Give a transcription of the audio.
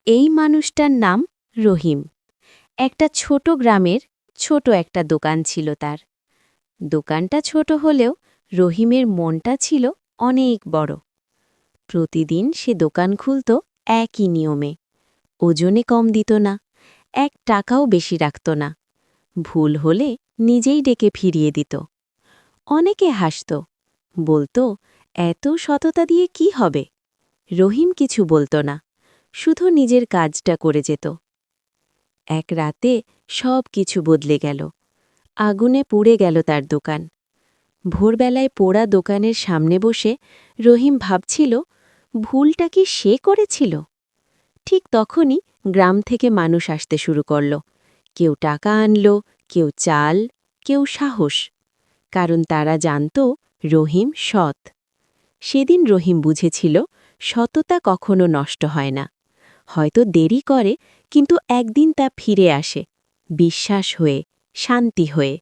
এই মানুষটার নাম রহিম। একটা ছোট গ্রামের ছোট একটা দোকান ছিল তার। দোকানটা ছোট হলেও রহিমের মনটা ছিল অনেক বড়। প্রতিদিন সে দোকান খুলত একই নিয়মে। ওজনে কম দিত না, 1 টাকাও বেশি রাখত না। ভুল হলে নিজেই ডেকে ফিরিয়ে দিত। অনেকে হাসত, বলতো, এত সততা দিয়ে কি হবে? রহিম কিছু বলতো না, শুধু নিজের কাজটা করে যেত। এক রাতে সব কিছু বদলে গেল। আগুনে পুড়ে গেল তার দোকান। ভোরবেলায় পোড়া দোকানের সামনে বসে রহিম ভাবছিল, ভুলটা কি সে করেছিল? ঠিক তখনই গ্রাম থেকে মানুষ আসতে শুরু করল। কেউ টাকা আনল, কেউ চাল, কেউ সাহস। কারণ তারা জানত রহিম সৎ। সেদিন রহিম বুঝেছিল, সততা কখনো নষ্ট হয় না। হয়তো দেরি করে, কিন্তু একদিন তা ফিরে আসে, বিশ্বাস হয়ে, শান্তি হয়ে।